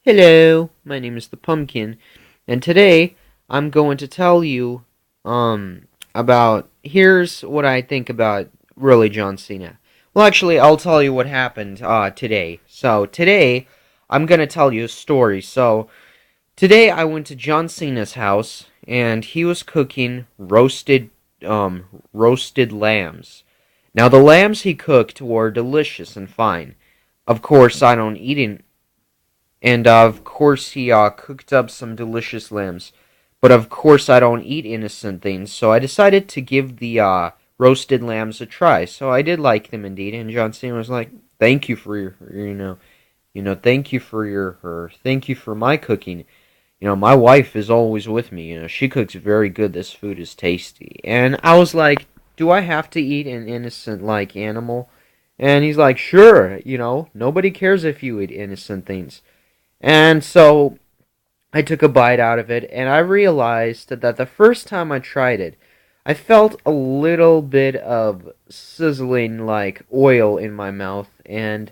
Hello, my name is the Pumpkin, and today I'm going to tell you about here's what I think about really John Cena. Well, actually, I'll tell you what happened today. So, today I'm going to tell you a story. So, today I went to John Cena's house and he was cooking roasted lambs. Now, the lambs he cooked were delicious and fine. Of course, I don't eat and of course, he cooked up some delicious lambs. But of course, I don't eat innocent things, so I decided to give the roasted lambs a try. So I did like them indeed, and John Cena was like, "Thank you for thank you for thank you for my cooking. My wife is always with me. She cooks very good. This food is tasty." And I was like, "Do I have to eat an innocent like animal?" And he's like, "Sure. Nobody cares if you eat innocent things." And so I took a bite out of it, and I realized that the first time I tried it, I felt a little bit of sizzling like oil in my mouth, and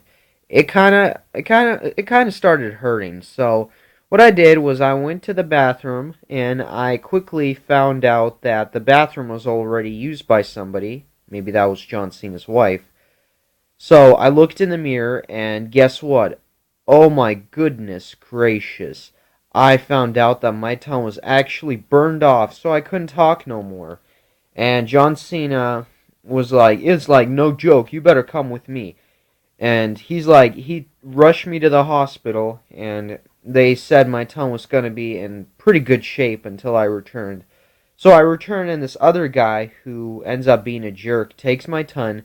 it kind of started hurting. So what I did was I went to the bathroom, and I quickly found out that the bathroom was already used by somebody. Maybe that was John Cena's wife. So I looked in the mirror, and guess what? Oh my goodness gracious. I found out that my tongue was actually burned off, so I couldn't talk no more. And John Cena was like, "It's like, no joke, you better come with me." And he rushed me to the hospital, and they said my tongue was going to be in pretty good shape until I returned. So I returned, and this other guy, who ends up being a jerk, takes my tongue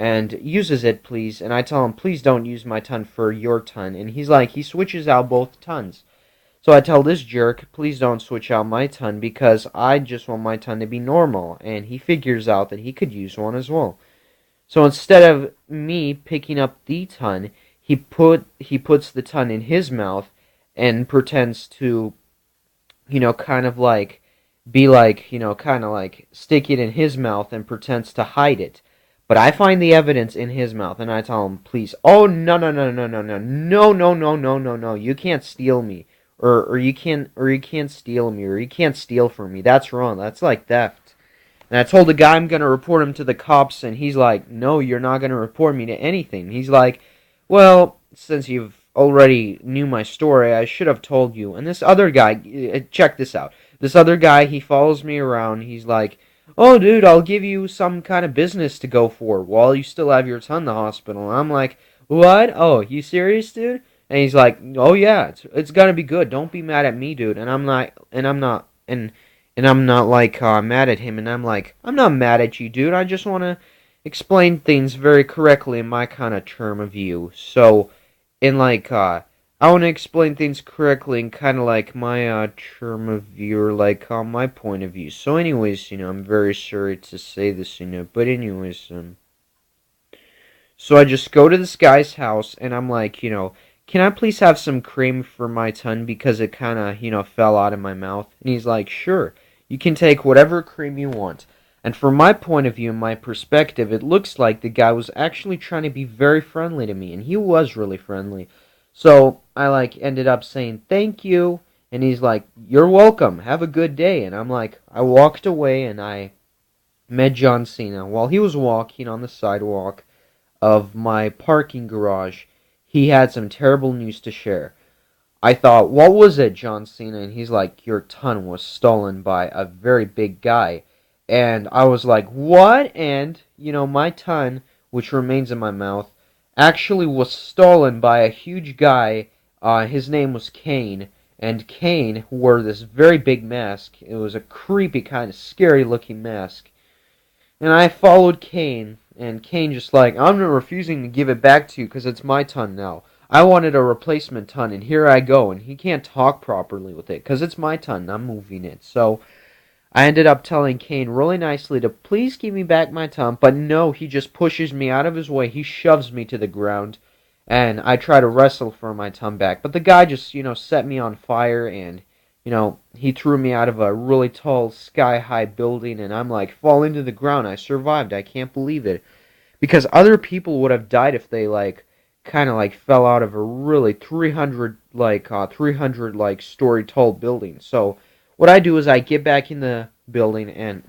and uses it, please. And I tell him, "Please don't use my tongue for your tongue." And he's like, he switches out both tongues. So I tell this jerk, "Please don't switch out my tongue because I just want my tongue to be normal." And he figures out that he could use one as well. So instead of me picking up the tongue, he puts the tongue in his mouth and pretends to, kind of like be like, kind of like stick it in his mouth and pretends to hide it. But I find the evidence in his mouth, and I tell him, "Please, oh no no no no no no no no no no no no, you can't steal me, or you can't steal me, or you can't steal from me. That's wrong. That's like theft." And I told the guy I'm gonna report him to the cops, and he's like, "No, you're not gonna report me to anything." He's like, "Well, since you've already knew my story, I should have told you." And this other guy, check this out. This other guy, he follows me around. He's like, "Oh, dude, I'll give you some kind of business to go for while you still have your son in the hospital." And I'm like, "What? Oh, you serious, dude?" And he's like, "Oh yeah, it's gonna be good. Don't be mad at me, dude." And I'm not like mad at him, and I'm like, "I'm not mad at you, dude. I just want to explain things very correctly in my kind of term of view." So, in like, I want to explain things correctly in kind of like my term of view, or like my point of view. So, anyways, I'm very sorry to say this, but anyways, so I just go to this guy's house, and I'm like, "Can I please have some cream for my tongue because it kind of, fell out of my mouth?" And he's like, "Sure, you can take whatever cream you want." And from my point of view, my perspective, it looks like the guy was actually trying to be very friendly to me, and he was really friendly. So I like ended up saying thank you, and he's like, "You're welcome. Have a good day." And I'm like, I walked away, and I met John Cena while he was walking on the sidewalk of my parking garage. He had some terrible news to share. I thought, "What was it, John Cena?" And he's like, "Your tongue was stolen by a very big guy." And I was like, "What?" And, my tongue, which remains in my mouth, actually was stolen by a huge guy. His name was Kane. And Kane wore this very big mask. It was a creepy, kind of scary looking mask. And I followed Kane, and Kane just like, "I'm refusing to give it back to you because it's my ton now. I wanted a replacement ton, and here I go." And he can't talk properly with it because it's my ton, and I'm moving it. So I ended up telling Kane really nicely to please give me back my ton, but no, he just pushes me out of his way. He shoves me to the ground, and I try to wrestle for my ton back. But the guy just, set me on fire, and he threw me out of a really tall, sky-high building, and I'm like falling to the ground. I survived. I can't believe it. Because other people would have died if they, like, kind of like fell out of a really 300 like story tall building. So what I do is I get back in the building and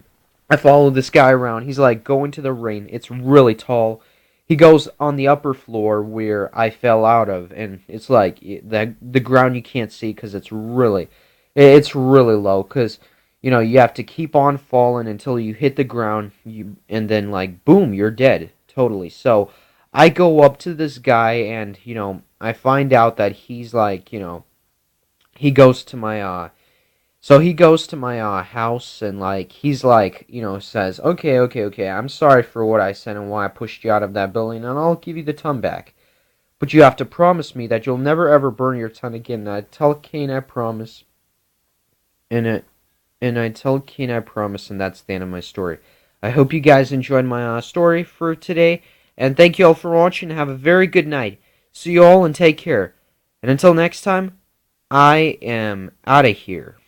I follow this guy around. He's like going to the ring. It's really tall. He goes on the upper floor where I fell out of, and it's like the ground you can't see because it's really low. Because you have to keep on falling until you hit the ground. And then like boom, you're dead totally. So I go up to this guy, and I find out that he's like he goes to my house, and like he's like says, okay, okay, okay, I'm sorry for what I said and why I pushed you out of that building, and I'll give you the ton back, but you have to promise me that you'll never ever burn your ton again. And I tell Kane I promise, and I promise, and that's the end of my story. I hope you guys enjoyed my story for today, and thank you all for watching. Have a very good night. See you all and take care. And until next time, I am out of here.